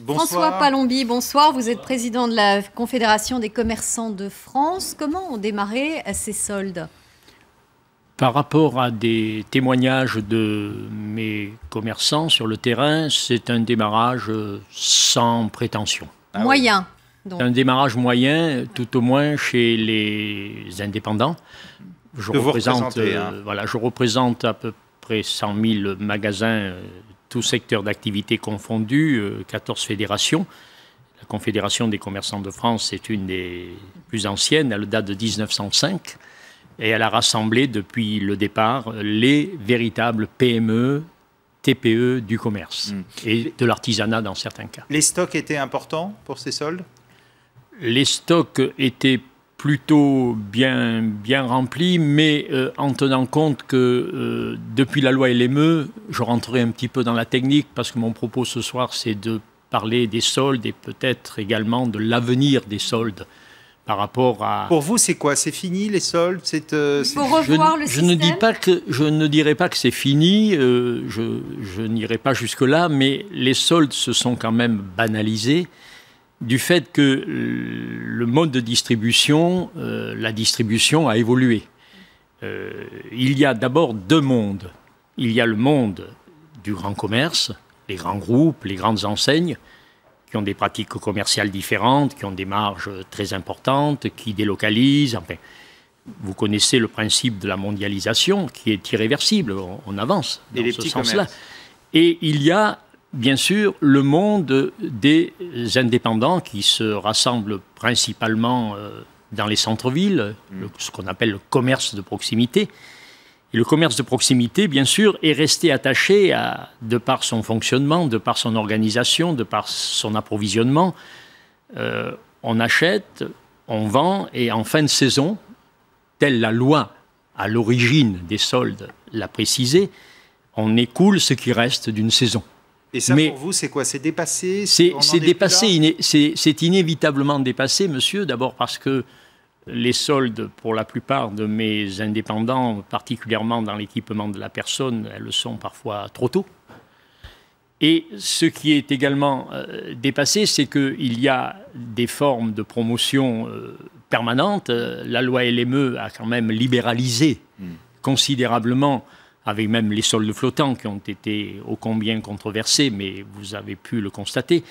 Bonsoir. François Palombi, bonsoir. Vous êtes président de la Confédération des commerçants de France. Comment ont démarré ces soldes? Par rapport à des témoignages de mes commerçants sur le terrain, c'est un démarrage sans prétention. Moyen. Donc. Un démarrage moyen, tout au moins chez les indépendants. Je représente à peu près 100 000 magasins, tous secteurs d'activité confondus, 14 fédérations. La Confédération des commerçants de France est une des plus anciennes, elle date de 1905. Et elle a rassemblé depuis le départ les véritables PME, TPE du commerce et de l'artisanat dans certains cas. Les stocks étaient importants pour ces soldes? Les stocks étaient plutôt bien remplis, mais en tenant compte que depuis la loi LME, je rentrerai un petit peu dans la technique parce que mon propos ce soir, c'est de parler des soldes et peut-être également de l'avenir des soldes. Par rapport à... Pour vous, c'est quoi? C'est fini les soldes? Il faut revoir le système. Je ne dirais pas que c'est fini, je n'irai pas jusque-là, mais les soldes se sont quand même banalisés du fait que le mode de distribution, la distribution a évolué. Il y a d'abord deux mondes. Il y a le monde du grand commerce, les grands groupes, les grandes enseignes, qui ont des pratiques commerciales différentes, qui ont des marges très importantes, qui délocalisent. Enfin, vous connaissez le principe de la mondialisation qui est irréversible. On avance dans ce sens-là. Et il y a, bien sûr, le monde des indépendants qui se rassemblent principalement dans les centres-villes, ce qu'on appelle le commerce de proximité. Et le commerce de proximité, bien sûr, est resté attaché, de par son fonctionnement, de par son organisation, de par son approvisionnement. On achète, on vend, et en fin de saison, telle la loi à l'origine des soldes l'a précisé, on écoule ce qui reste d'une saison. Et ça, pour vous, c'est quoi? C'est dépassé? C'est dépassé, c'est inévitablement dépassé, monsieur, d'abord parce que les soldes, pour la plupart de mes indépendants, particulièrement dans l'équipement de la personne, elles le sont parfois trop tôt. Et ce qui est également dépassé, c'est qu'il y a des formes de promotion permanentes. La loi LME a quand même libéralisé considérablement, avec même les soldes flottants qui ont été ô combien controversés, mais vous avez pu le constater.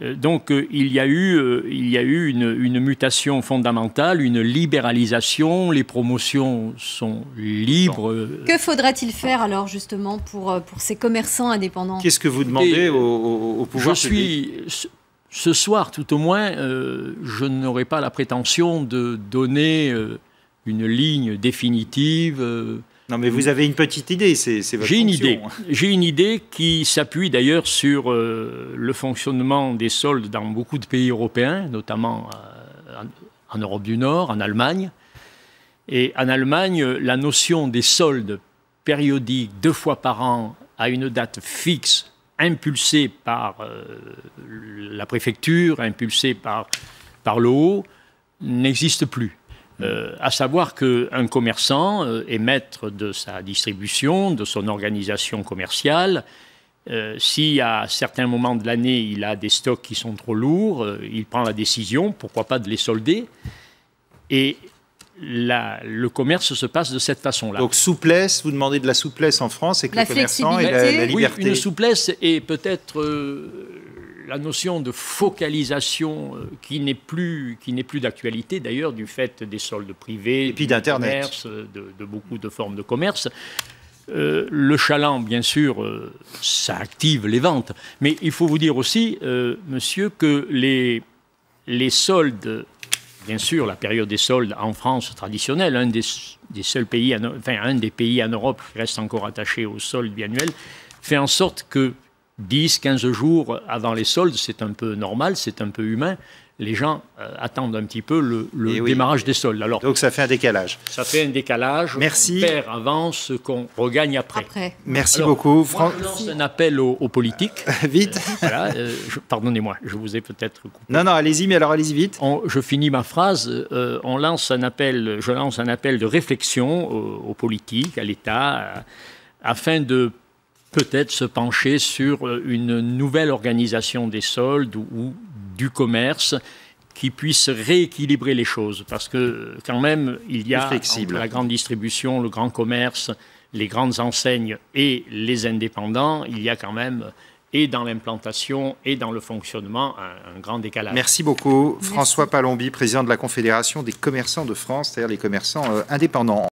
Donc il y a eu une mutation fondamentale, une libéralisation, les promotions sont libres. Que faudrait-il faire alors justement pour ces commerçants indépendants? Qu'est-ce que vous demandez au pouvoir public? Ce soir, tout au moins, je n'aurai pas la prétention de donner une ligne définitive. Non, mais vous avez une petite idée, c'est votre fonction. J'ai une idée qui s'appuie d'ailleurs sur le fonctionnement des soldes dans beaucoup de pays européens, notamment en Europe du Nord, en Allemagne. Et en Allemagne, la notion des soldes périodiques 2 fois par an à une date fixe, impulsée par la préfecture, impulsée par le haut, n'existe plus. À savoir qu'un commerçant est maître de sa distribution, de son organisation commerciale. Si à certains moments de l'année, il a des stocks qui sont trop lourds, il prend la décision, pourquoi pas, de les solder. Et le commerce se passe de cette façon-là. Donc souplesse, vous demandez de la souplesse en France, et que le commerçant ait la liberté. Oui, une souplesse et peut-être la notion de focalisation qui n'est plus d'actualité d'ailleurs du fait des soldes privés, et puis d'Internet, de beaucoup de formes de commerce. Le chaland, bien sûr, ça active les ventes. Mais il faut vous dire aussi, monsieur, que les soldes, bien sûr, la période des soldes en France traditionnelle, un des pays en Europe qui reste encore attaché aux soldes biannuels, fait en sorte que 10-15 jours avant les soldes, c'est un peu normal, c'est un peu humain. Les gens attendent un petit peu le démarrage des soldes. Alors, donc ça fait un décalage. Ça fait un décalage. Merci. On perd avant ce qu'on regagne après. Merci beaucoup. Moi, je lance un appel aux politiques. Vite. Voilà, pardonnez-moi, je vous ai peut-être coupé. Non, allez-y, mais alors allez-y vite. Je finis ma phrase. Je lance un appel de réflexion aux politiques, à l'État, afin de peut-être se pencher sur une nouvelle organisation des soldes ou du commerce qui puisse rééquilibrer les choses. Parce que quand même, il y a entre la grande distribution, le grand commerce, les grandes enseignes et les indépendants, il y a quand même, et dans l'implantation et dans le fonctionnement, un grand décalage. Merci beaucoup. François Palombi, président de la Confédération des commerçants de France, c'est-à-dire les commerçants indépendants.